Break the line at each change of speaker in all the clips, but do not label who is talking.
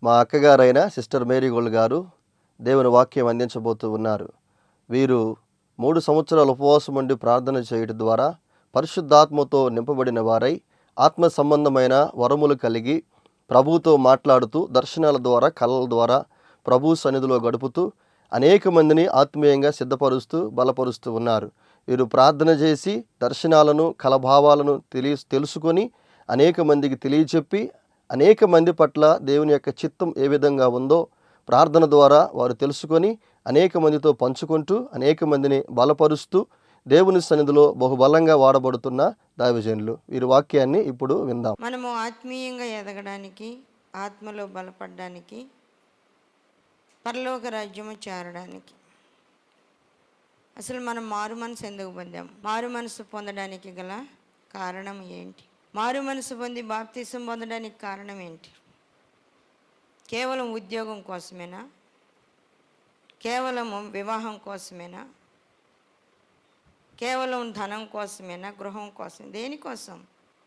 మా అక్కగారైన sister Mary gold గారు దేవుని వాక్యం అందించబోతూ ఉన్నారు. వీరు 3 సంవత్సరాల ఉపవాసం ఉండి ప్రార్థన చేయడం ద్వారా పరిశుద్ధాత్మతో నింపబడిన వారై ఆత్మ సంబంధమైన వరములు కలిగి ప్రభువుతో మాట్లాడుతూ దర్శనాల ద్వారా కళల ద్వారా ప్రభు సన్నిధిలో గడుపుతూ అనేక మందిని ఆత్మీయంగా సిద్ధపరుస్తూ బలపరుస్తూ ఉన్నారు. వీరు ప్రార్థన చేసి దర్శనాలను కలభావాలను తెలుసుకొని అనేక మందికి తెలియచెప్పి అనేక మంది పట్ల దేవుని యొక్క చిత్తం ఏ విధంగా ఉందో ప్రార్థన ద్వారా వారు తెలుసుకొని అనేక మందితో పంచుకుంటూ అనేక మందిని బలపరుస్తూ దేవుని సన్నిధిలో బహుబలంగా వాడబడుతున్న దైవజనులు. వీరి వాక్యాన్ని ఇప్పుడు విందాం.
మనము ఆత్మీయంగా ఎదగడానికి, ఆత్మలో బలపడడానికి, పరలోక రాజ్యము చేరడానికి అసలు మనం మారు మనసు ఎందుకు పొందాం? మారు మనసు పొందడానికి గల కారణం ఏంటి? మారు మనసు పొంది బాప్తిసం పొందడానికి కారణం ఏంటి? కేవలం ఉద్యోగం కోసమేనా? కేవలం వివాహం కోసమేనా? కేవలం ధనం కోసమేనా? గృహం కోసం? దేనికోసం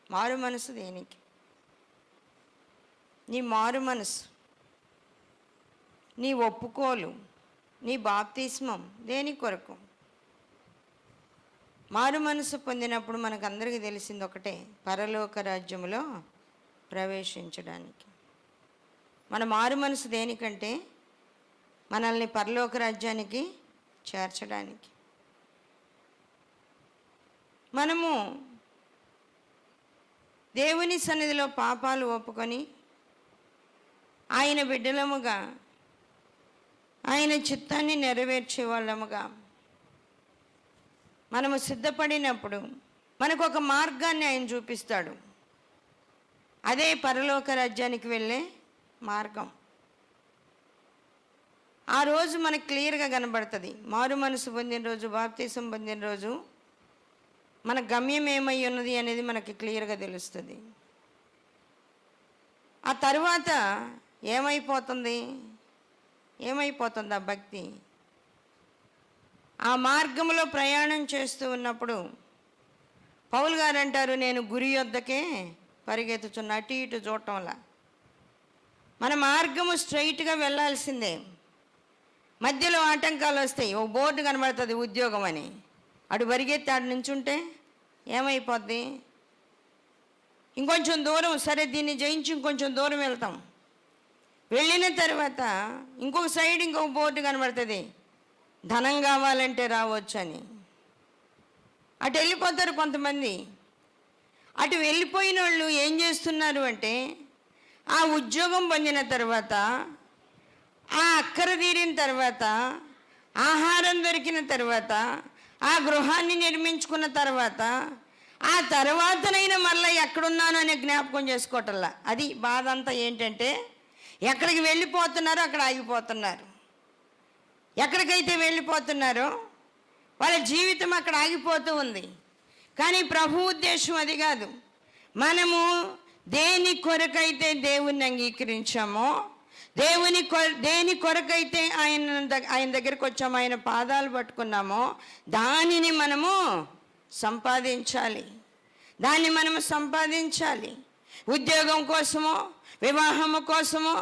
మారు మనసు? దేనికి? నీ మారు మనసు, నీ ఒప్పుకోలు, నీ బాప్తిస్మం దేని కొరకు? మారు మనసు పొందినప్పుడు మనకు అందరికీ తెలిసింది ఒకటే, పరలోక రాజ్యములో ప్రవేశించడానికి. మన మారు మనసు దేనికంటే మనల్ని పరలోక రాజ్యానికి చేర్చడానికి. మనము దేవుని సన్నిధిలో పాపాలు ఒప్పుకొని ఆయన బిడ్డలముగా, ఆయన చిత్తాన్ని నెరవేర్చే వాళ్ళముగా మనము సిద్ధపడినప్పుడు మనకు ఒక మార్గాన్ని ఆయన చూపిస్తాడు. అదే పరలోక రాజ్యానికి వెళ్ళే మార్గం. ఆ రోజు మనకు క్లియర్గా కనబడుతుంది. మారు మనసు పొందిన రోజు, బాప్తిసం పొందిన రోజు మన గమ్యం ఏమై ఉన్నది అనేది మనకి క్లియర్గా తెలుస్తుంది. ఆ తర్వాత ఏమైపోతుంది ఆ భక్తి? ఆ మార్గంలో ప్రయాణం చేస్తూ ఉన్నప్పుడు పౌలు గారు అంటారు, నేను గురి యొద్దకే పరిగెత్తుచున్న, అటు ఇటు చూడటంలా. మన మార్గము స్ట్రైట్గా వెళ్ళాల్సిందే. మధ్యలో ఆటంకాలు వస్తాయి. ఓ బోర్డు కనబడుతుంది ఉద్యోగం అని, అటు పరిగెత్తి ఆడు నుంచుంటే ఏమైపోద్ది? ఇంకొంచెం దూరం, సరే దీన్ని జయించి ఇంకొంచెం దూరం వెళ్తాం. వెళ్ళిన తర్వాత ఇంకొక సైడ్ ఇంకొక బోర్డు కనబడుతుంది, ధనం కావాలంటే రావచ్చని. అటు వెళ్ళిపోతారు కొంతమంది. అటు వెళ్ళిపోయిన వాళ్ళు ఏం చేస్తున్నారు అంటే, ఆ ఉద్యోగం పొందిన తర్వాత, ఆ అక్కర తీరిన తర్వాత, ఆహారం దొరికిన తర్వాత, ఆ గృహాన్ని నిర్మించుకున్న తర్వాత, ఆ తర్వాతనైనా మళ్ళీ ఎక్కడున్నాను అనే జ్ఞాపకం చేసుకోవటంలా. అది బాధ అంతా. ఏంటంటే ఎక్కడికి వెళ్ళిపోతున్నారో అక్కడ ఆగిపోతున్నారు. ఎక్కడికైతే వెళ్ళిపోతున్నారో వాళ్ళ జీవితం అక్కడ ఆగిపోతూ ఉంది. కానీ ప్రభు ఉద్దేశం అది కాదు. మనము దేని కొరకైతే దేవుణ్ణి అంగీకరించామో, దేని కొరకైతే ఆయన దగ్గరికి వచ్చామో, ఆయన పాదాలు పట్టుకున్నామో, దానిని మనము సంపాదించాలి. ఉద్యోగం కోసమో, వివాహము కోసమో,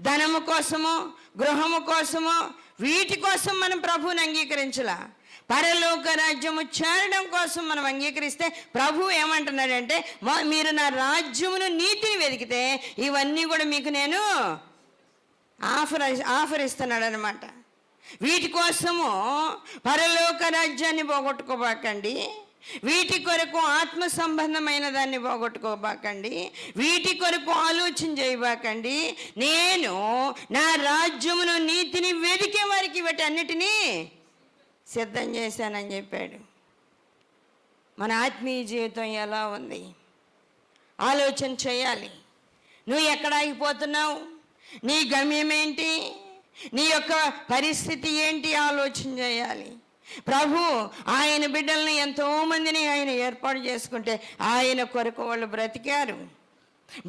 ధనము కోసమో, గృహము కోసమో, వీటి కోసం మనం ప్రభువుని అంగీకరించాల. పరలోక రాజ్యము చేరడం కోసం మనం అంగీకరిస్తే ప్రభు ఏమంటున్నాడంటే, మీరు నా రాజ్యమును, నీతిని వెతికితే ఇవన్నీ కూడా మీకు నేను ఆఫర్ ఇస్తున్నాడు అనమాట. వీటి కోసము పరలోక రాజ్యాన్ని పోగొట్టుకోబాకండి. వీటి కొరకు ఆత్మ సంబంధమైన దాన్ని పోగొట్టుకోబాకండి. వీటి కొరకు ఆలోచన చేయబాకండి. నేను నా రాజ్యమును, నీతిని వెతికే వారికి వీటి అన్నిటినీ సిద్ధం చేశానని చెప్పాడు. మన ఆత్మీయ జీవితం ఎలా ఉంది ఆలోచన చేయాలి. నువ్వు ఎక్కడ ఆగిపోతున్నావు? నీ గమ్యం ఏంటి? నీ యొక్క పరిస్థితి ఏంటి? ఆలోచన చేయాలి. ప్రభు ఆయన బిడ్డల్ని, ఎంతోమందిని ఆయన ఏర్పాటు చేసుకుంటే ఆయన కొరకు వాళ్ళు బ్రతికారు.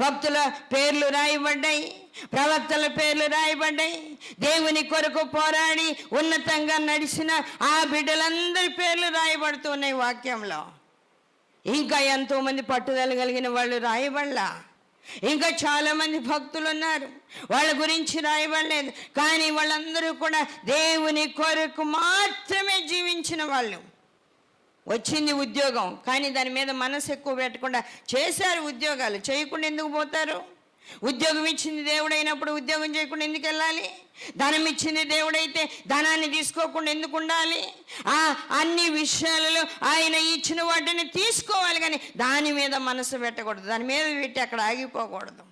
భక్తుల పేర్లు రాయబడ్డాయి, ప్రవక్తల పేర్లు రాయబడ్డాయి. దేవుని కొరకు పోరాడి ఉన్నతంగా నడిచిన ఆ బిడ్డలందరి పేర్లు రాయబడుతున్నాయి వాక్యంలో. ఇంకా ఎంతోమంది పట్టుదల కలిగిన వాళ్ళు రాయబడలా. ఇంకా చాలామంది భక్తులు ఉన్నారు, వాళ్ళ గురించి రాయబడలేదు, కానీ వాళ్ళందరూ కూడా దేవుని కొరకు మాత్రమే జీవించిన వాళ్ళు. వచ్చింది ఉద్యోగం, కానీ దాని మీద మనసు ఎక్కువ పెట్టకుండా చేశారు ఉద్యోగాలు. చేయకుండా ఎందుకు పోతారు? ఉద్యోగం ఇచ్చింది దేవుడైనప్పుడు ఉద్యోగం చేయకుండా ఎందుకు వెళ్ళాలి? ధనం ఇచ్చింది దేవుడైతే ధనాన్ని తీసుకోకుండా ఎందుకు ఉండాలి? అన్ని విషయాలలో ఆయన ఇచ్చిన వాటిని తీసుకోవాలి, కానీ దాని మీద మనసు పెట్టకూడదు. దాని మీద పెట్టి అక్కడ ఆగిపోకూడదు.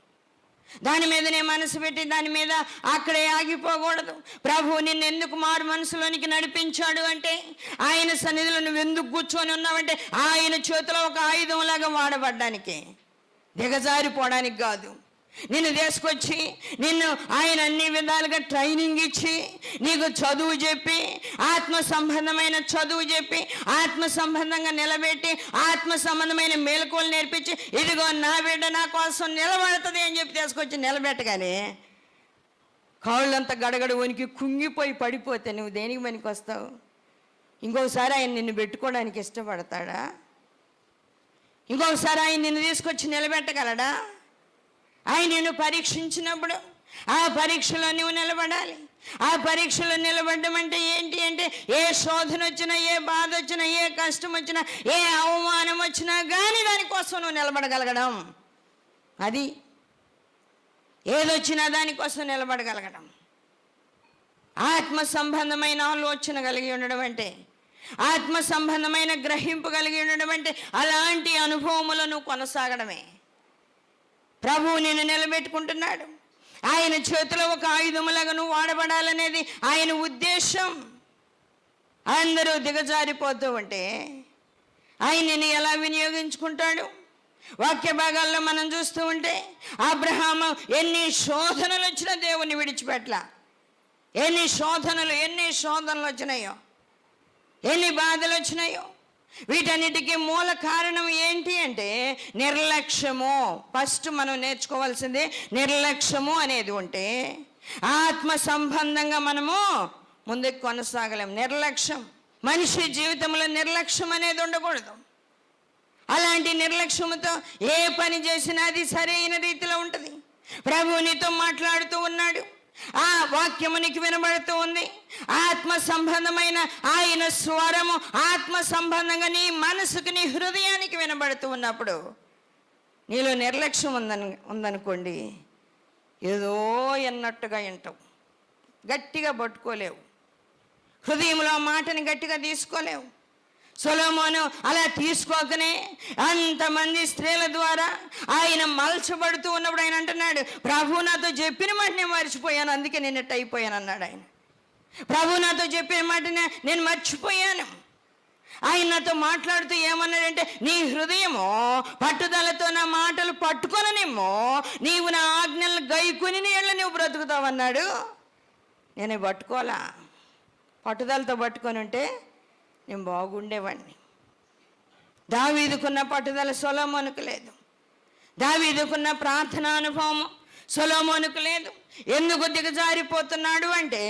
దాని మీదనే మనసు పెట్టి దాని మీద అక్కడే ఆగిపోకూడదు. ప్రభువు నిన్ను ఎందుకు మారు మనసులోనికి నడిపించాడు అంటే, ఆయన సన్నిధిలో నువ్వు ఎందుకు కూర్చొని ఉన్నావంటే ఆయన చేతిలో ఒక ఆయుధంలాగా వాడబడ్డానికి, దిగజారిపోవడానికి కాదు. నిన్ను తీసుకొచ్చి నిన్ను ఆయన అన్ని విధాలుగా ట్రైనింగ్ ఇచ్చి నీకు చదువు చెప్పి, ఆత్మ సంబంధమైన చదువు చెప్పి, ఆత్మ సంబంధంగా నిలబెట్టి, ఆత్మ సంబంధమైన మేలుకోలు నేర్పించి, ఇదిగో నా బిడ్డ నా కోసం నిలబడుతుంది అని చెప్పి తీసుకొచ్చి నిలబెట్టగానే కాళ్ళంతా గడగడ వణికి కుంగిపోయి పడిపోతే నువ్వు దేనికి పనికి వస్తావు? ఇంకొకసారి ఆయన నిన్ను పెట్టుకోవడానికి ఇష్టపడతాడా? ఇంకొకసారి ఆయన నిన్ను తీసుకొచ్చి నిలబెట్టగలడా? ఆయన నిన్ను పరీక్షించినప్పుడు ఆ పరీక్షలో నువ్వు నిలబడాలి. ఆ పరీక్షలో నిలబడడం అంటే ఏంటి అంటే, ఏ శోధన వచ్చినా, ఏ బాధ వచ్చినా, ఏ కష్టం వచ్చినా, ఏ అవమానం వచ్చినా కానీ దానికోసం నువ్వు నిలబడగలగడం. అది ఏదొచ్చినా దానికోసం నిలబడగలగడం. ఆత్మ సంబంధమైన ఆలోచన కలిగి ఉండడం అంటే, ఆత్మ సంబంధమైన గ్రహింపు కలిగి ఉండడం అంటే అలాంటి అనుభవములను కొనసాగడమే. ప్రభువు నిన్ను నిలబెట్టుకుంటున్నాడు. ఆయన చేతిలో ఒక ఆయుధములాగా నువ్వు వాడబడాలనేది ఆయన ఉద్దేశం. అందరూ దిగజారిపోతూ ఉంటే ఆయన నిన్ను ఎలా వినియోగించుకుంటాడు? వాక్య భాగాల్లో మనం చూస్తూ ఉంటే అబ్రహాము ఎన్ని శోధనలు వచ్చినా దేవుని విడిచిపెట్టలా. ఎన్ని శోధనలు వచ్చినాయో, ఎన్ని బాధలు వచ్చినాయో. వీటన్నిటికీ మూల కారణం ఏంటి అంటే నిర్లక్ష్యము. ఫస్ట్ మనం నేర్చుకోవాల్సింది నిర్లక్ష్యము అనేది ఉంటే ఆత్మ సంబంధంగా మనము ముందుకు కొనసాగలేం. నిర్లక్ష్యం, మనిషి జీవితంలో నిర్లక్ష్యం అనేది ఉండకూడదు. అలాంటి నిర్లక్ష్యముతో ఏ పని చేసినా అది సరైన రీతిలో ఉంటుంది. ప్రభువు నీతో మాట్లాడుతూ ఉన్నాడు, ఆ వాక్యము నీకు వినబడుతూ ఉంది. ఆత్మ సంబంధమైన ఆయన స్వరము ఆత్మ సంబంధంగా నీ మనసుకు, నీ హృదయానికి వినబడుతూ ఉన్నప్పుడు నీలో నిర్లక్ష్యం ఉందనుకోండి, ఏదో ఎన్నట్టుగా వింటావు, గట్టిగా పట్టుకోలేవు, హృదయంలో ఆ మాటని గట్టిగా తీసుకోలేవు. సొలొమోను అలా తీసుకోకనే అంతమంది స్త్రీల ద్వారా ఆయన మలచబడుతూ ఉన్నప్పుడు ఆయన అంటున్నాడు, ప్రభు నాతో చెప్పిన మాట నేను మర్చిపోయాను, అందుకే నేను ఎట్ట అయిపోయాను అన్నాడు. ఆయన ప్రభు నాతో చెప్పిన మాట నేను మర్చిపోయాను. ఆయన నాతో మాట్లాడుతూ ఏమన్నాడంటే, నీ హృదయము పట్టుదలతో నా మాటలు పట్టుకొననేమో, నీవు నా ఆజ్ఞలను గైకొని నీళ్ళ నువ్వు బ్రతుకుతావన్నాడు. నేనే పట్టుకోవాలా? పట్టుదలతో పట్టుకొని ఉంటే నేను బాగుండేవాడిని. దావీదుకున్న పట్టుదల సొలొమోనుకు లేదు. దావీదుకున్న ప్రార్థనా అనుభవం సొలొమోనుకు లేదు. ఎందుకు దిగజారిపోతున్నాడు అంటే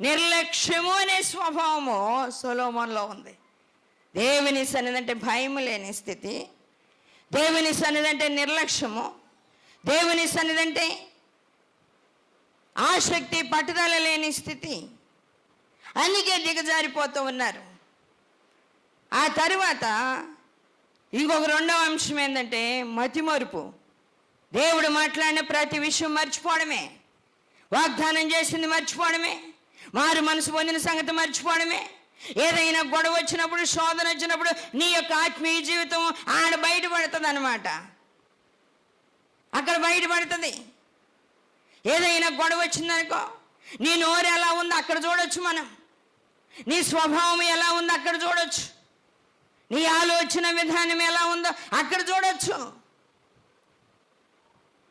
నిర్లక్ష్యము అనే స్వభావము సొలొమోనులో ఉంది. దేవుని సన్నిధి భయం లేని స్థితి, దేవుని సన్నిధి నిర్లక్ష్యము, దేవుని సన్నిధి ఆసక్తి పట్టుదల లేని స్థితి. అందుకే దిగజారిపోతూ ఉన్నారు. ఆ తరువాత ఇంకొక రెండవ అంశం ఏంటంటే మతిమరుపు. దేవుడు మాట్లాడిన ప్రతి విషయం మర్చిపోవడమే, వాగ్దానం చేసింది మర్చిపోవడమే, మారు మనసు పొందిన సంగతి మర్చిపోవడమే. ఏదైనా గొడవ వచ్చినప్పుడు, శోధన వచ్చినప్పుడు నీ యొక్క ఆత్మీయ జీవితం ఆడ బయటపడుతుంది అన్నమాట. అక్కడ బయటపడుతుంది. ఏదైనా గొడవ వచ్చిందనుకో, నీ నోరు ఎలా ఉందో అక్కడ చూడొచ్చు మనం, నీ స్వభావం ఎలా ఉందో అక్కడ చూడొచ్చు, నీ ఆలోచన విధానం ఎలా ఉందో అక్కడ చూడొచ్చు,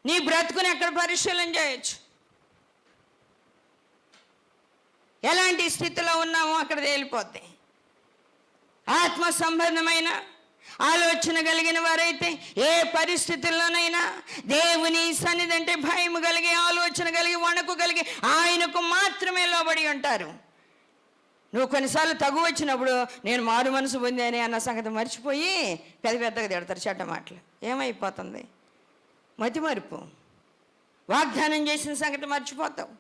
నీ బ్రతుకుని అక్కడ పరిశీలన చేయొచ్చు. ఎలాంటి స్థితిలో ఉన్నామో అక్కడ తేలిపోతాయి. ఆత్మ సంబంధమైన ఆలోచన కలిగిన వారైతే ఏ పరిస్థితుల్లోనైనా దేవుని సన్నిధి అంటే భయం కలిగి, ఆలోచన కలిగి, వణుకు కలిగి ఆయనకు మాత్రమే లోబడి ఉంటారు. నువ్వు కొన్నిసార్లు తగు వచ్చినప్పుడు నేను మారు మనసు పొందానే అన్న సంగతి మర్చిపోయి పెద్దగా తిడతారు చెడ్డ మాటలు. ఏమైపోతుంది? మతిమరుపు. వాగ్దానం చేసిన సంగతి మర్చిపోతావు,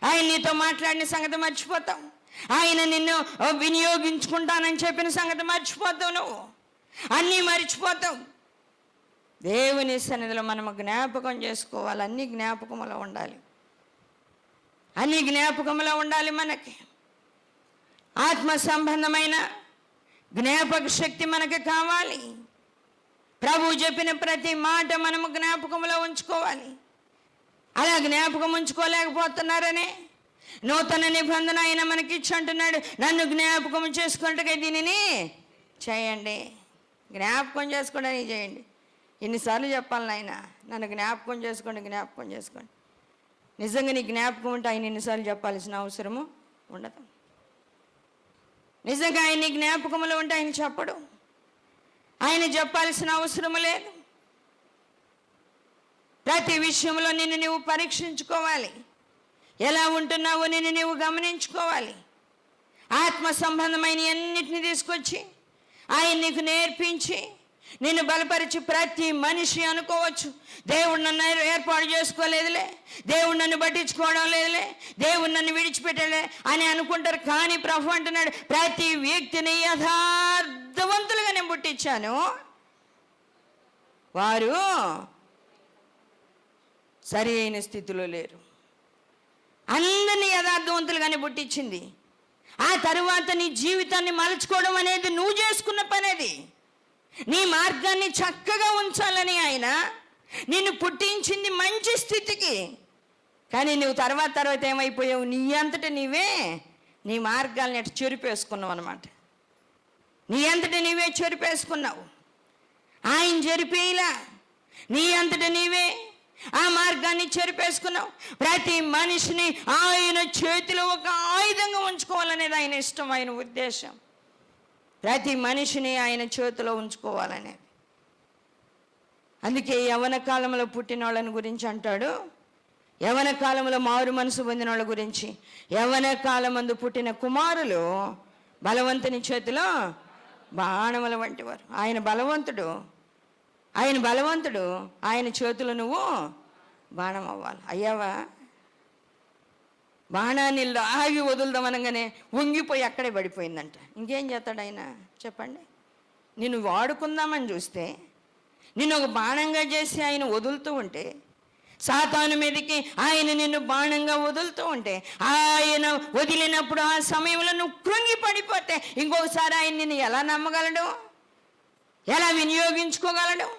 ఆయన నీతో మాట్లాడిన సంగతి మర్చిపోతావు, ఆయన నిన్ను వినియోగించుకుంటానని చెప్పిన సంగతి మర్చిపోతావు, నువ్వు అన్నీ మర్చిపోతావు. దేవుని సన్నిధిలో మనము జ్ఞాపకం చేసుకోవాలి. అన్ని జ్ఞాపకములో ఉండాలి, అన్ని జ్ఞాపకంలో ఉండాలి. మనకి ఆత్మ సంబంధమైన జ్ఞాపక శక్తి మనకి కావాలి. ప్రభువు చెప్పిన ప్రతి మాట మనము జ్ఞాపకంలో ఉంచుకోవాలి. అలా జ్ఞాపకం ఉంచుకోలేకపోతున్నారనే నూతన నిబంధన ఆయన మనకి ఇచ్చి అంటున్నాడు, నన్ను జ్ఞాపకం చేసుకుంటే దీనిని చేయండి. జ్ఞాపకం చేసుకోవడానికి చేయండి. ఎన్నిసార్లు చెప్పాలి నాయన, నన్ను జ్ఞాపకం చేసుకోండి, జ్ఞాపకం చేసుకోండి. నిజంగా నీ జ్ఞాపకం ఉంటే ఆయన ఎన్నిసార్లు చెప్పాల్సిన అవసరము ఉండదు. నిజంగా ఆయన నీ జ్ఞాపకంలో ఉంటే ఆయన చెప్పడు, ఆయన చెప్పాల్సిన అవసరం లేదు. ప్రతి విషయంలో నిన్ను నువ్వు పరీక్షించుకోవాలి. ఎలా ఉంటున్నావో నిన్ను నువ్వు గమనించుకోవాలి. ఆత్మ సంబంధమైన అన్నిటిని తీసుకొచ్చి ఆయన నీకు నేర్పించి నిన్ను బలపరిచి ప్రతి మనిషి అనుకోవచ్చు, దేవుడు నన్ను ఏర్పాటు చేసుకోలేదులే, దేవుడు నన్ను పట్టించుకోవడం లేదులే, దేవుడు నన్ను విడిచిపెట్టలే అని అనుకుంటారు. కానీ ప్రభు అంటున్నాడు, ప్రతి వ్యక్తిని యథార్థవంతులుగా నేను పుట్టించాను, వారు సరి అయిన స్థితిలో లేరు. అందరినీ యథార్థవంతులుగానే పుట్టించింది. ఆ తరువాత నీ జీవితాన్ని మలుచుకోవడం అనేది నువ్వు చేసుకున్న పని. అది నీ మార్గాన్ని చక్కగా ఉంచాలని ఆయన నిన్ను పుట్టించింది మంచి స్థితికి. కానీ నువ్వు తర్వాత ఏమైపోయావు, నీ అంతట నీవే నీ మార్గాల్ని అటు చెరిపేసుకున్నావు అన్నమాట. నీ అంతట నీవే చెరిపేసుకున్నావు, ఆయన చెరిపేలా. నీ అంతట నీవే ఆ మార్గాన్ని చెరిపేసుకున్నావు. ప్రతి మనిషిని ఆయన చేతిలో ఒక ఆయుధంగా ఉంచుకోవాలనేది ఆయన ఇష్టం, ఆయన ఉద్దేశం. ప్రతి మనిషిని ఆయన చేతిలో ఉంచుకోవాలనేది. అందుకే యవ్వన కాలంలో పుట్టిన వాళ్ళని గురించి అంటాడు, యవ్వన కాలంలో మారు మనసు పొందిన వాళ్ళ గురించి, యవ్వన కాలమందు పుట్టిన కుమారులు బలవంతుని చేతిలో బాణముల వంటి వారు. ఆయన బలవంతుడు, ఆయన చేతులు నువ్వు బాణం అవ్వాలి. అయ్యావా? బాణాన్ని లాగి వదులుదామనగానే వంగిపోయి అక్కడే పడిపోయిందంట. ఇంకేం చేస్తాడు ఆయన చెప్పండి? నిన్ను వాడుకుందామని చూస్తే, నిన్ను ఒక బాణంగా చేసి ఆయన వదులుతూ ఉంటే, సాతాను మీదకి ఆయన నిన్ను బాణంగా వదులుతూ ఉంటే, ఆయన వదిలినప్పుడు ఆ సమయంలో నువ్వు కృంగి పడిపోతే ఇంకొకసారి ఆయన నిన్ను ఎలా నమ్మగలడు, ఎలా వినియోగించుకోగలడు,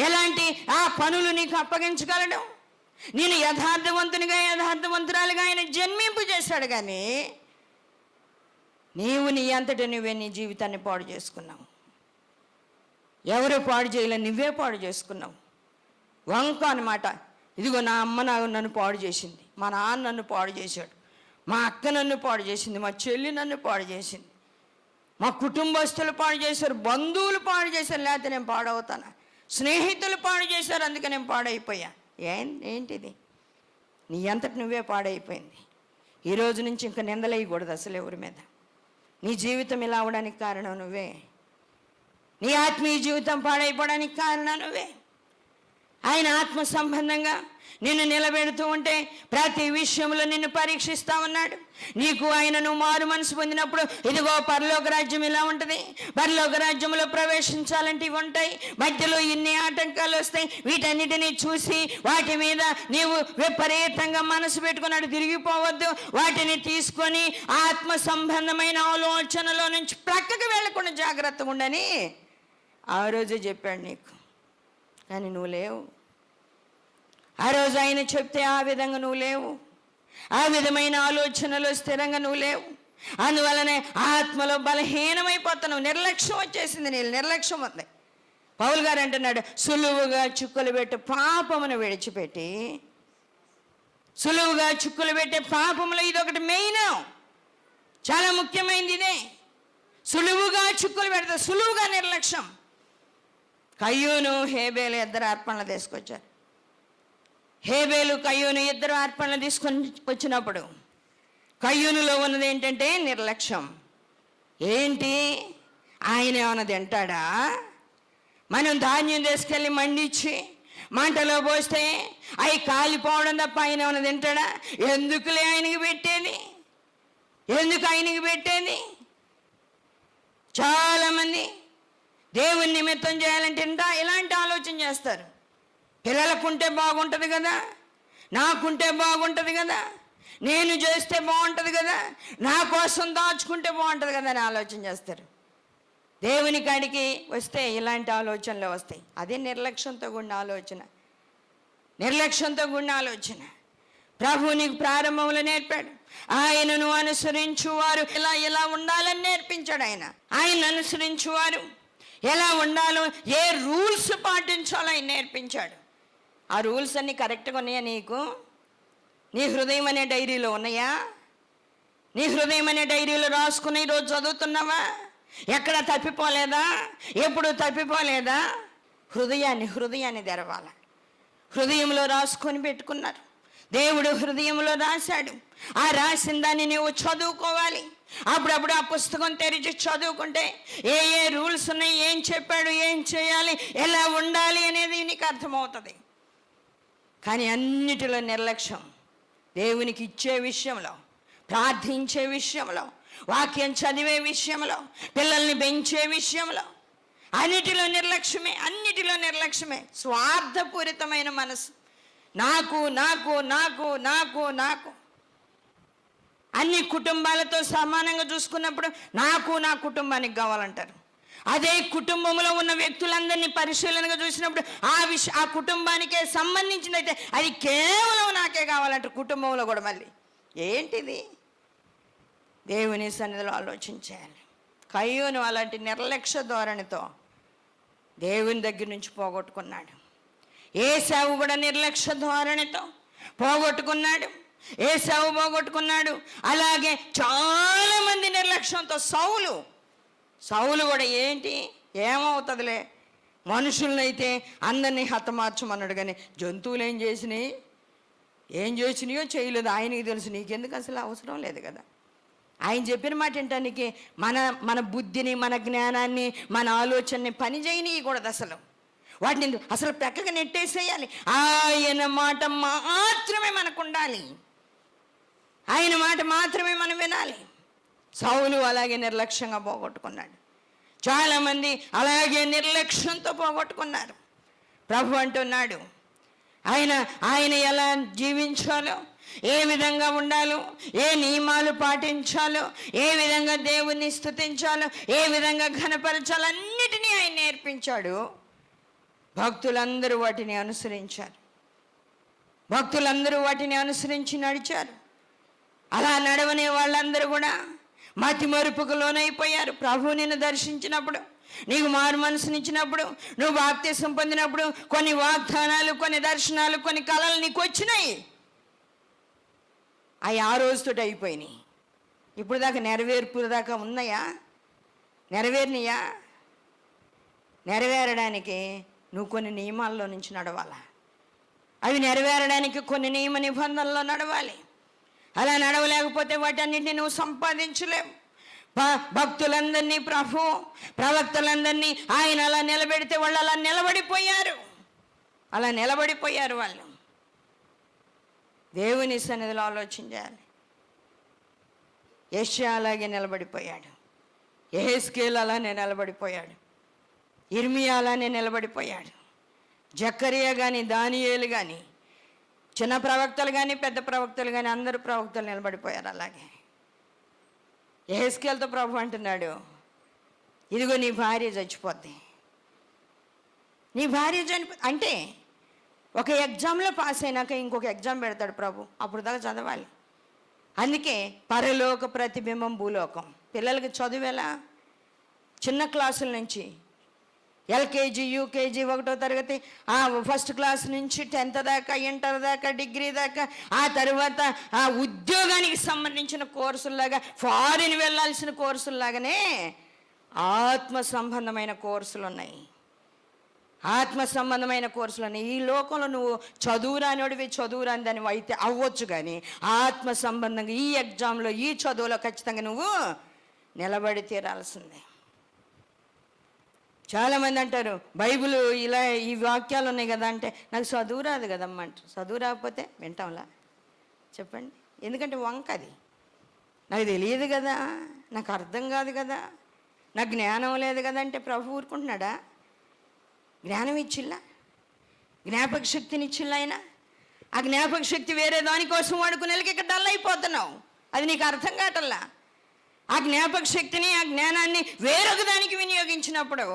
ఎలాంటి ఆ పనులు నీకు అప్పగించగలడు? నేను యథార్థవంతురాలుగా ఆయన జన్మింపు చేశాడు. కానీ నీవు నీ అంతటా నువ్వే నీ జీవితాన్ని పాడు చేసుకున్నావు. ఎవరు పాడు చేయలే, నువ్వే పాడు చేసుకున్నావు. వంక అన్నమాట. ఇదిగో నా అమ్మ నన్ను పాడు చేసింది, మా నాన్న నన్ను పాడు చేశాడు, మా అక్క నన్ను పాడు చేసింది, మా చెల్లి నన్ను పాడు చేసింది, మా కుటుంబస్తులు పాడు చేశారు, బంధువులు పాడు చేశారు, లేకపోతే నేను పాడవుతానా, స్నేహితులు పాడు చేశారు, అందుకే నేను పాడైపోయా. ఏంటిది? నీ అంతటి నువ్వే పాడైపోయింది. ఈరోజు నుంచి ఇంకా నిందలేయకూడదు అసలు ఎవరి మీద. నీ జీవితం ఇలా అవడానికి కారణం నువ్వే. నీ ఆత్మీయ జీవితం పాడైపోవడానికి కారణం నువ్వే. ఆయన ఆత్మ సంబంధంగా నిన్ను నిలబెడుతూ ఉంటే ప్రతి విషయంలో నిన్ను పరీక్షిస్తా ఉన్నాడు. నీకు ఆయన నువ్వు మారు మనసు పొందినప్పుడు ఇదిగో పరలోక రాజ్యం ఇలా ఉంటుంది, పరలోక రాజ్యంలో ప్రవేశించాలంటే ఇవి ఉంటాయి, మధ్యలో ఇన్ని ఆటంకాలు వస్తాయి. వీటన్నిటినీ చూసి వాటి మీద నీవు విపరీతంగా మనసు పెట్టుకున్నాడు తిరిగిపోవద్దు. వాటిని తీసుకొని ఆత్మ సంబంధమైన ఆలోచనలో నుంచి ప్రక్కకు వెళ్ళకుండా జాగ్రత్తగా ఉండని ఆ రోజే చెప్పాడు నీకు. కానీ నువ్వు లేవు. ఆ రోజు ఆయన చెప్తే ఆ విధంగా నువ్వు లేవు, ఆ విధమైన ఆలోచనలో స్థిరంగా నువ్వు లేవు. అందువలనే ఆత్మలో బలహీనమైపోతున్నావు. నిర్లక్ష్యం వచ్చేసింది, నీ నిర్లక్ష్యం ఉంది. పౌలు గారు అంటున్నాడు, సులువుగా చిక్కులు పెట్టి పాపమును విడిచిపెట్టి, సులువుగా చిక్కులు పెట్టే పాపములో ఇదొకటి మెయిన్, చాలా ముఖ్యమైనది ఇదే. సులువుగా చిక్కులు పెడతారు, సులువుగా నిర్లక్ష్యం. కయ్యూను హేబేలు ఇద్దరు అర్పణలు తీసుకొచ్చారు. హేబేలు కయ్యూను ఇద్దరు అర్పణలు తీసుకొని వచ్చినప్పుడు కయ్యూనులో ఉన్నది ఏంటంటే నిర్లక్ష్యం. ఏంటి? ఆయన ఏమైనా తింటాడా? మనం ధాన్యం తీసుకెళ్ళి మండిచ్చి మంటలో పోస్తే అవి కాలిపోవడం తప్ప ఆయన ఏమైనా తింటాడా? ఎందుకులే ఆయనకి పెట్టేది, ఎందుకు ఆయనకి పెట్టేది? చాలామంది దేవుని నిమిత్తం చేయాలంటే ఇలాంటి ఆలోచన చేస్తారు. పిల్లలకుంటే బాగుంటుంది కదా, నాకుంటే బాగుంటుంది కదా, నేను చేస్తే బాగుంటుంది కదా, నా కోసం దాచుకుంటే బాగుంటుంది కదా అని ఆలోచన చేస్తారు. దేవుని కాడికి వస్తే ఇలాంటి ఆలోచనలు వస్తాయి. అదే నిర్లక్ష్యంతో కూడిన ఆలోచన, నిర్లక్ష్యంతో కూడిన ఆలోచన. ప్రభు నీకు ప్రారంభంలో నేర్పాడు. ఆయనను అనుసరించువారు ఎలా ఉండాలని నేర్పించాడు. ఆయన అనుసరించువారు ఎలా ఉండాలో, ఏ రూల్స్ పాటించాలో ఆయన నేర్పించాడు. ఆ రూల్స్ అన్నీ కరెక్ట్గా ఉన్నాయా నీకు? నీ హృదయం అనే డైరీలో ఉన్నాయా? నీ హృదయం అనే డైరీలో రాసుకుని ఈరోజు చదువుతున్నావా? ఎక్కడ తప్పిపోలేదా? ఎప్పుడు తప్పిపోలేదా? హృదయాన్ని తెరవాలి. హృదయంలో రాసుకొని పెట్టుకున్నారు. దేవుడు హృదయంలో రాశాడు. ఆ రాసిన దాన్ని నువ్వు చదువుకోవాలి. అప్పుడప్పుడు ఆ పుస్తకం తెరిచి చదువుకుంటే ఏ రూల్స్ ఉన్నాయి, ఏం చెప్పాడు, ఏం చేయాలి, ఎలా ఉండాలి అనేది నీకు అర్థమవుతుంది. కానీ అన్నిటిలో నిర్లక్ష్యం. దేవునికి ఇచ్చే విషయంలో, ప్రార్థించే విషయంలో, వాక్యం చదివే విషయంలో, పిల్లల్ని పెంచే విషయంలో అన్నిటిలో నిర్లక్ష్యమే. స్వార్థపూరితమైన మనసు. నాకు నాకు నాకు నాకు నాకు అన్ని కుటుంబాలతో సమానంగా చూసుకున్నప్పుడు నాకు నా కుటుంబానికి కావాలంటారు. అదే కుటుంబంలో ఉన్న వ్యక్తులందరినీ పరిశీలనగా చూసినప్పుడు ఆ కుటుంబానికే సంబంధించినైతే అది కేవలం నాకే కావాలంటారు. కుటుంబంలో కూడా మళ్ళీ ఏంటిది? దేవుని సన్నిధిలో ఆలోచించాలి. కయ్యూను అలాంటి నిర్లక్ష్య ధోరణితో దేవుని దగ్గర నుంచి పోగొట్టుకున్నాడు. ఏశావు కూడా నిర్లక్ష్య ధోరణితో పోగొట్టుకున్నాడు. ఏశావు పోగొట్టుకున్నాడు. అలాగే చాలామంది నిర్లక్ష్యంతో సౌలు కూడా ఏమవుతుందిలే, మనుషులనైతే అందరినీ హతమార్చమన్నాడు, కానీ జంతువులు ఏం చేసినాయో చేయలేదు ఆయనకి తెలుసు. నీకెందుకు? అసలు అవసరం లేదు కదా. ఆయన చెప్పిన మాట ఏంటానికి మన బుద్ధిని, మన జ్ఞానాన్ని, మన ఆలోచనని పని చేయనీయకూడదు. వాటిని అసలు ప్రక్కగా నెట్టేసేయాలి. ఆయన మాట మాత్రమే మనకు ఉండాలి. ఆయన మాట మాత్రమే మనం వినాలి. సౌలు అలాగే నిర్లక్ష్యంగా పోగొట్టుకున్నాడు. చాలామంది అలాగే నిర్లక్ష్యంతో పోగొట్టుకున్నారు. ప్రభు అంటున్నాడు ఆయన ఎలా జీవించాలో, ఏ విధంగా ఉండాలో, ఏ నియమాలు పాటించాలో, ఏ విధంగా దేవుణ్ణి స్తుతించాలో, ఏ విధంగా ఘనపరచాలో అన్నిటినీ ఆయన నేర్పించాడు. భక్తులందరూ వాటిని అనుసరించి నడిచారు. అలా నడవనే వాళ్ళందరూ కూడా మతి మరుపుకు లోనైపోయారు. ప్రభు నిన్ను దర్శించినప్పుడు, నీకు మారు మనసునిచ్చినప్పుడు, నువ్వు బాప్తిసం పొందినప్పుడు కొన్ని వాగ్దానాలు, కొన్ని దర్శనాలు, కొన్ని కళలు నీకు వచ్చినాయి. అవి ఆ రోజుతో అయిపోయినాయి. ఇప్పుడు దాకా నెరవేర్పు దాకా ఉన్నాయా? నెరవేరినయా? నెరవేరడానికి నువ్వు కొన్ని నియమాల్లో నుంచి నడవాలా. అవి నెరవేరడానికి కొన్ని నియమ నిబంధనల్లో నడవాలి. అలా నడవలేకపోతే వాటన్నిటిని నువ్వు సంపాదించలేవు. భక్తులందరినీ, ప్రవక్తలందరినీ ఆయన అలా నిలబెడితే వాళ్ళు అలా నిలబడిపోయారు. వాళ్ళు దేవుని సన్నిధిలో ఆలోచించాలి. యెషయా అలాగే నిలబడిపోయాడు. యెహెజ్కేలు అలానే నిలబడిపోయాడు. ఇర్మియా అలానే నిలబడిపోయాడు. జకరియా కానీ, దానియేలు కానీ, చిన్న ప్రవక్తలు కానీ, పెద్ద ప్రవక్తలు కానీ, అందరూ ప్రవక్తలు నిలబడిపోయారు. అలాగే యెహెజ్కేలుతో ప్రభు అంటున్నాడు, ఇదిగో నీ భార్య చచ్చిపోద్ది. అంటే ఒక ఎగ్జామ్లో పాస్ అయినాక ఇంకొక ఎగ్జామ్ పెడతాడు ప్రభు, అప్పుడు దాకా చదవాలి. అందుకే పరలోక ప్రతిబింబం భూలోకం. పిల్లలకి చదువు ఎలా? చిన్న క్లాసుల నుంచి ఎల్కేజీ, యూకేజీ, 1వ తరగతి, ఫస్ట్ క్లాస్ నుంచి 10th దాకా, ఇంటర్ దాకా, డిగ్రీ దాకా, ఆ తర్వాత ఆ ఉద్యోగానికి సంబంధించిన కోర్సుల్లాగా, ఫారిన్ వెళ్ళాల్సిన కోర్సుల్లాగానే ఆత్మ సంబంధమైన కోర్సులు ఉన్నాయి. ఈ లోకంలో నువ్వు చదువురాని దానివి అయితే అవ్వచ్చు, కానీ ఆత్మ సంబంధంగా ఈ ఎగ్జామ్లో, ఈ చదువులో ఖచ్చితంగా నువ్వు నిలబడి తీరాల్సిందే. చాలామంది అంటారు బైబిల్ ఇలా ఈ వాక్యాలు ఉన్నాయి కదా అంటే నాకు చదువు రాదు కదమ్మా అంటారు. చదువు రాకపోతే వింటాంలా చెప్పండి? ఎందుకంటే వంక అది. నాకు తెలియదు కదా, నాకు అర్థం కాదు కదా, నాకు జ్ఞానం లేదు కదా అంటే ప్రభు ఊరుకుంటున్నాడా? జ్ఞానం ఇచ్చిల్లా, జ్ఞాపక శక్తిని ఇచ్చిల్లా ఆయన. ఆ జ్ఞాపక శక్తి వేరే దానికోసం వాడుకునేళ్ళకి ఇక్కడ డల్ అయిపోతున్నావు. అది నీకు అర్థం కావటల్లా. ఆ జ్ఞాపక శక్తిని, ఆ జ్ఞానాన్ని వేరొక దానికి వినియోగించినప్పుడు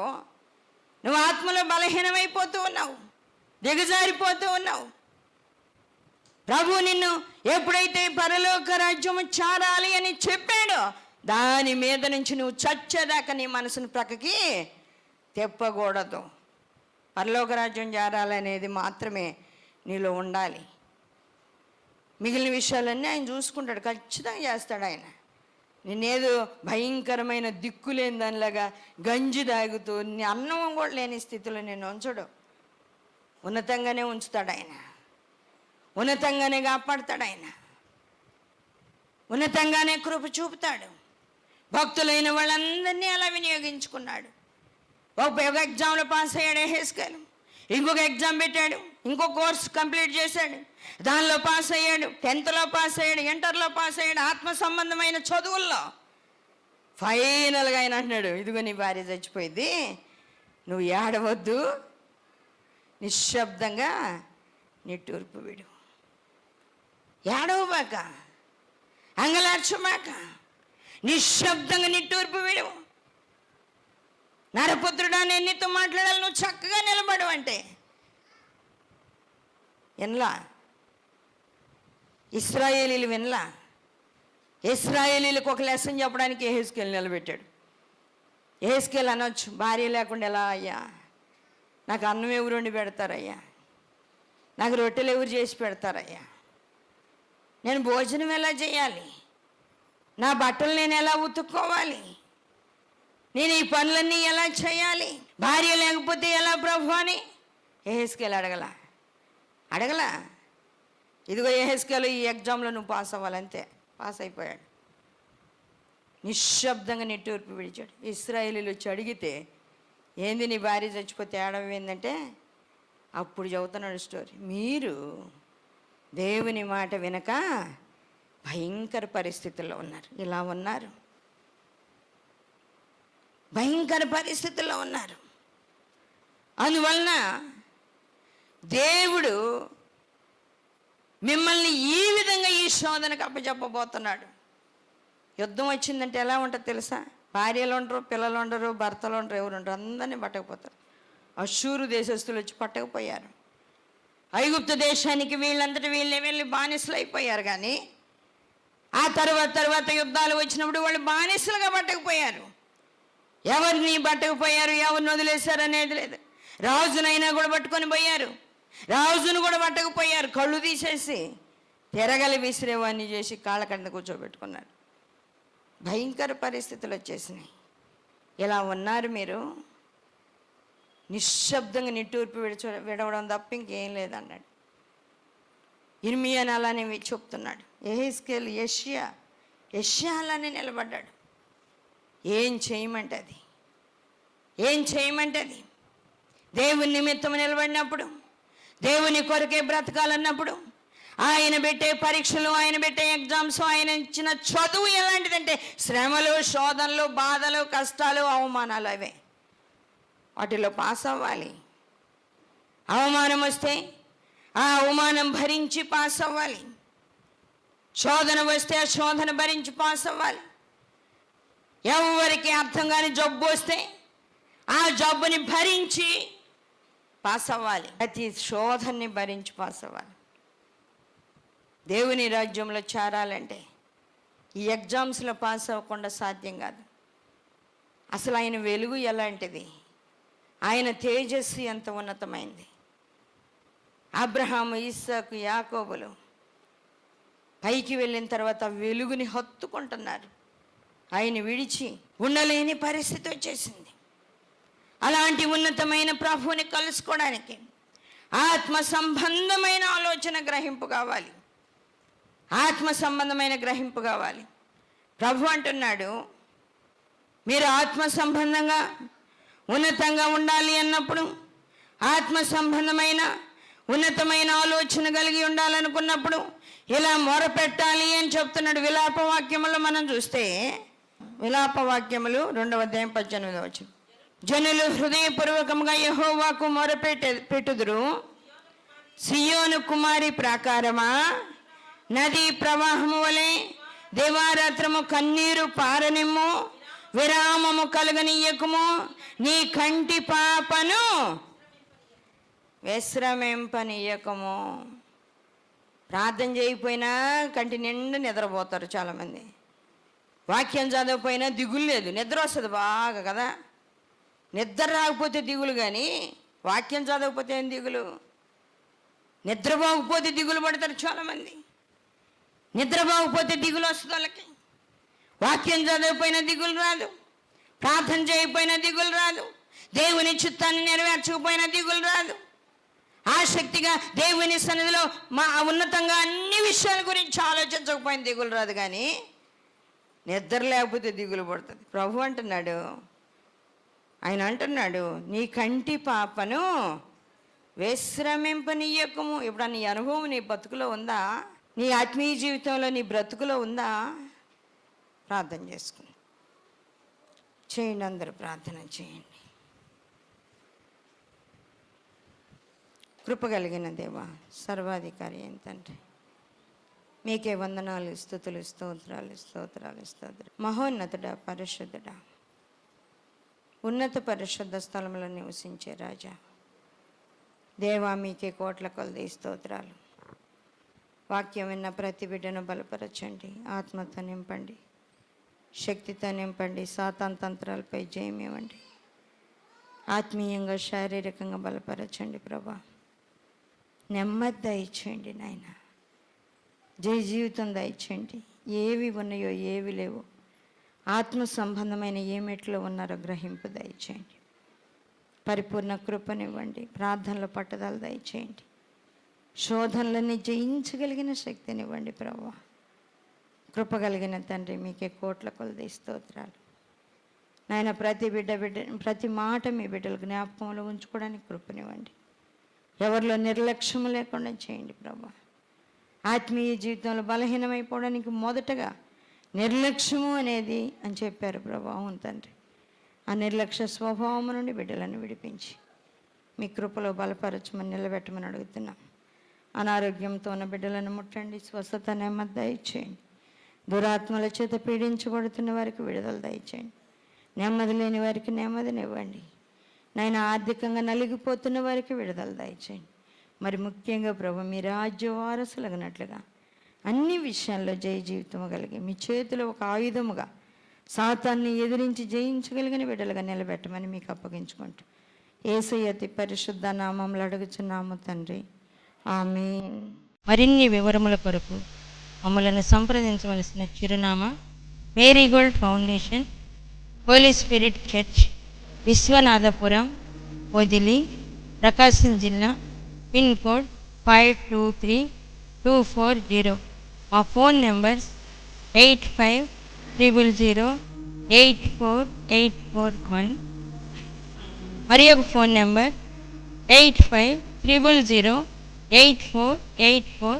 నువ్వు ఆత్మలో బలహీనమైపోతూ ఉన్నావు, దిగజారిపోతూ ఉన్నావు. ప్రభు నిన్ను ఎప్పుడైతే పరలోక రాజ్యము చేరాలి అని చెప్పాడో దాని మీద నుంచి నువ్వు చచ్చేదాకా నీ మనసును ప్రక్కకి తెప్పకూడదు. పరలోక రాజ్యం చేరాలనేది మాత్రమే నీలో ఉండాలి. మిగిలిన విషయాలన్నీ ఆయన చూసుకుంటాడు, ఖచ్చితంగా చేస్తాడు ఆయన. నేనేదో భయంకరమైన దిక్కులేని దానిలాగా గంజి తాగుతూ నీ అన్నం కూడా లేని స్థితిలో నేను ఉంచడు. ఉన్నతంగానే ఉంచుతాడు ఆయన, ఉన్నతంగానే కాపాడుతాడు ఆయన, ఉన్నతంగానే కృప చూపుతాడు. భక్తులైన వాళ్ళందరినీ అలా వినియోగించుకున్నాడు. ఒక ఎగ్జామ్లో పాస్ అయ్యాడు యెహెజ్కేలు, ఇంకొక ఎగ్జామ్ పెట్టాడు, ఇంకో కోర్స్ కంప్లీట్ చేశాడు, దానిలో పాస్ అయ్యాడు, 10th పాస్ అయ్యాడు, ఇంటర్లో పాస్ అయ్యాడు, ఆత్మ సంబంధమైన చదువుల్లో. ఫైనల్గా ఆయన అంటున్నాడు, ఇదిగో నీ భార్య చచ్చిపోయింది, నువ్వు ఏడవద్దు, నిశ్శబ్దంగా నిట్టూర్పు విడు, ఏడవబాక, అంగలార్చమాక, నిశ్శబ్దంగా నిట్టూర్పు విడు. నరపుత్రుడా నేను నీతో మాట్లాడాలి, నువ్వు చక్కగా నిలబడు అంటే వినలా. ఇశ్రాయేలీలు వినలా. ఇశ్రాయేలీలకు ఒక లెసన్ చెప్పడానికి యెహెజ్కేలు నిలబెట్టాడు. యెహెజ్కేలు అనొచ్చు, భార్య లేకుండా ఎలా అయ్యా, నాకు అన్నం ఎవరు వండి పెడతారయ్యా, నాకు రొట్టెలు ఎవరు చేసి పెడతారయ్యా, నేను భోజనం ఎలా చేయాలి, నా బట్టలు నేను ఎలా ఉతుక్కోవాలి, నేను ఈ పనులన్నీ ఎలా చేయాలి, భార్య లేకపోతే ఎలా ప్రభు అని యెహెజ్కేలు అడగలా. ఇదిగో యెహెజ్కేలు ఈ ఎగ్జామ్లో నువ్వు పాస్ అవ్వాలంతే, పాస్ అయిపోయాడు. నిశ్శబ్దంగా నిట్టూర్పు విడిచాడు. ఇశ్రాయేలీలు వచ్చి అడిగితే ఏంది నీ భార్య చచ్చిపోతే ఏడవ ఏంటంటే అప్పుడు చెబుతున్నాడు స్టోరీ. మీరు దేవుని మాట వినక భయంకర పరిస్థితుల్లో ఉన్నారు, ఇలా ఉన్నారు, భయంకర పరిస్థితుల్లో ఉన్నారు. అందువలన దేవుడు మిమ్మల్ని ఈ విధంగా ఈ శోధనకు అప్పచెప్పబోతున్నాడు. యుద్ధం వచ్చిందంటే ఎలా ఉంటుంది తెలుసా? భార్యలు ఉండరు, పిల్లలు ఉండరు, భర్తలు ఉండరు, ఎవరు ఉండరు, అందరినీ పట్టకపోతారు. అష్షూరు దేశస్తులు వచ్చి పట్టకపోయారు. ఐగుప్తు దేశానికి వీళ్ళంతటి వీళ్ళే వెళ్ళి బానిసలు అయిపోయారు. కానీ ఆ తర్వాత యుద్ధాలు వచ్చినప్పుడు వాళ్ళు బానిసలుగా పట్టకపోయారు. ఎవరిని పట్టకపోయారు, ఎవరిని వదిలేశారు అనేది లేదు. రాజునైనా కూడా పట్టుకొని పోయారు, రాజును కూడా పట్టకపోయారు. కళ్ళు తీసేసి తిరగలి విసిరేవాన్ని చేసి కాళ్ళ కింద కూర్చోబెట్టుకున్నారు. భయంకర పరిస్థితులు వచ్చేసినాయి. ఇలా ఉన్నారు మీరు, నిశ్శబ్దంగా నిట్టూర్పు విడవడం తప్ప ఇంకేం లేదన్నాడు. ఇర్మియాని అలానే చెప్తున్నాడు. యెహెజ్కేలు యెషయా అలానే నిలబడ్డాడు. ఏం చేయమంటే అది దేవుని నిమిత్తం నిలబడినప్పుడు, దేవుని కొరకే బ్రతకాలన్నప్పుడు, ఆయన పెట్టే పరీక్షలు, ఆయన పెట్టే ఎగ్జామ్స్, ఆయన ఇచ్చిన చదువు ఎలాంటిదంటే శ్రమలు, శోధనలు, బాధలు, కష్టాలు, అవమానాలు అవే. వాటిలో పాస్ అవ్వాలి. అవమానం వస్తే ఆ అవమానం భరించి పాస్ అవ్వాలి. శోధన వస్తే ఆ శోధన భరించి పాస్ అవ్వాలి. ఎవరికి అర్థం కాని జబ్బు వస్తే ఆ జబ్బుని భరించి పాస్ అవ్వాలి. ప్రతి శోధనని భరించి పాస్ అవ్వాలి. దేవుని రాజ్యంలో చేరాలంటే ఈ ఎగ్జామ్స్లో పాస్ అవ్వకుండా సాధ్యం కాదు. అసలు ఆయన వెలుగు ఎలాంటిది, ఆయన తేజస్సు ఎంత ఉన్నతమైంది. అబ్రహాము, ఇస్సాకు, యాకోబులు పైకి వెళ్ళిన తర్వాత వెలుగుని హత్తుకుంటున్నారు. ఆయన విడిచి ఉండలేని పరిస్థితి వచ్చేసింది. అలాంటి ఉన్నతమైన ప్రభువుని కలుసుకోవడానికి ఆత్మ సంబంధమైన ఆలోచన గ్రహింపు కావాలి, ఆత్మ సంబంధమైన గ్రహింపు కావాలి. ప్రభు అంటున్నాడు, మీరు ఆత్మ సంబంధంగా ఉన్నతంగా ఉండాలి అన్నప్పుడు, ఆత్మ సంబంధమైన ఉన్నతమైన ఆలోచన కలిగి ఉండాలనుకున్నప్పుడు ఇలా మొరపెట్టాలి అని చెప్తున్నాడు. విలాప వాక్యములు మనం చూస్తే, విలాప వాక్యములు 2వ అధ్యాయం 18వ వచనం, జనులు హృదయపూర్వకంగా యెహోవాకు మొరపెట్టుదురు. సియోను కుమారి ప్రాకారమా, నదీ ప్రవాహము వలె దేవారాత్రము కన్నీరు పారనిమ్ము, విరామము కలగనీయకుము, నీ కంటి పాపను విశ్రమింపనీయకము. ప్రార్థన చేయకపోయినా కంటి నిండా నిద్రపోతారు చాలామంది. వాక్యం చదవకపోయినా దిగులు లేదు, నిద్ర వస్తుంది బాగా కదా. నిద్ర రాకపోతే దిగులు, కానీ వాక్యం చదవకపోతే ఏం దిగులు? నిద్రపోకపోతే దిగులు పడతారు చాలామంది. నిద్రపోకపోతే దిగులు వస్తుంది వాళ్ళకి. వాక్యం చదవకపోయినా దిగులు రాదు, ప్రార్థన చేయకపోయినా దిగులు రాదు, దేవుని చిత్తాన్ని నెరవేర్చకపోయినా దిగులు రాదు. ఆసక్తిగా దేవుని సన్నిధిలో ఉన్నతంగా అన్ని విషయాల గురించి ఆలోచించకపోయినా దిగులు రాదు, కానీ నిద్ర లేకపోతే దిగులు పడుతుంది. ప్రభు అంటున్నాడు, ఆయన అంటున్నాడు, నీ కంటి పాపను విశ్రమింపనీయకము. ఇప్పుడు నీ అనుభవం నీ బతుకులో ఉందా? నీ ఆత్మీయ జీవితంలో నీ బ్రతుకులో ఉందా? ప్రార్థన చేసుకుని చేయండి, అందరూ ప్రార్థన చేయండి. కృప కలిగిన దేవా, సర్వాధికారి అయిన తండ్రి, మీకే వందనాలు, స్తుతులు, స్తోత్రాలు, స్తోత్రాలు, స్తోత్రాలు. మహోన్నతుడా, పరిశుద్ధుడా, ఉన్నత పరిశుద్ధ స్థలంలో నివసించే రాజా, దేవా, మీకే కోట్ల కొలది స్తోత్రాలు. వాక్యం విన్న ప్రతి బిడ్డను బలపరచండి, ఆత్మతో నింపండి, శక్తితో నింపండి, సాతాన్ తంత్రాలపై జయం ఇవ్వండి. ఆత్మీయంగా శారీరకంగా బలపరచండి ప్రభా. నెమ్మది దయచేయండి నాయన, జయ జీవితం దయచేయండి. ఏవి ఉన్నాయో ఏవి లేవో, ఆత్మ సంబంధమైన ఏ మెట్లో ఉన్నారో గ్రహింపు దయచేయండి. పరిపూర్ణ కృపనివ్వండి, ప్రార్థనలో పట్టుదల దయచేయండి, శోధనలన్నీ జయించగలిగిన శక్తినివ్వండి ప్రభువా. కృప కలిగిన తండ్రి, మీకే కోట్ల కొలది స్తోత్రాలు నాయన. ప్రతి మాట మీ బిడ్డలు జ్ఞాపకంలో ఉంచుకోవడానికి కృపనివ్వండి. ఎవరిలో నిర్లక్ష్యం లేకుండా చేయండి ప్రభా. ఆత్మీయ జీవితంలో బలహీనమైపోవడానికి మొదటగా నిర్లక్ష్యము అనేది అని చెప్పారు ప్రభా. అవును తండ్రి, ఆ నిర్లక్ష్య స్వభావం నుండి బిడ్డలను విడిపించి మీ కృపలో బలపరచమని నిలబెట్టమని అడుగుతున్నాం. అనారోగ్యంతో ఉన్న బిడ్డలను ముట్టండి, స్వస్థత నెమ్మది దయచేయండి. దురాత్మల చేత పీడించబడుతున్న వారికి విడుదల దయచేయండి. నెమ్మది లేని వారికి నెమ్మదినివ్వండి నాయన. ఆర్థికంగా నలిగిపోతున్న వారికి విడుదల దయచేయండి. మరి ముఖ్యంగా ప్రభు, మీ రాజ్య వారసులగినట్లుగా అన్ని విషయాల్లో జయ జీవితం కలిగి మీ చేతిలో ఒక ఆయుధముగా సాతాన్ని ఎదిరించి జయించగలిగిన బిడ్డలుగా నిలబెట్టమని మీకు అప్పగించుకుంటూ యేసయ్య అతి పరిశుద్ధ నామములో అడుగుచున్నాము తండ్రి, ఆమేన్.
మరిన్ని వివరముల కొరకు మమ్మలను సంప్రదించవలసిన చిరునామా Marigold Foundation, Holy Spirit Church, Vishwanathapuram, Podili, Prakasam జిల్లా, పిన్ కోడ్ 523240. మా ఫోన్ నెంబర్స్ 8500084841. మరి ఒక ఫోన్ నెంబర్ 8500084841.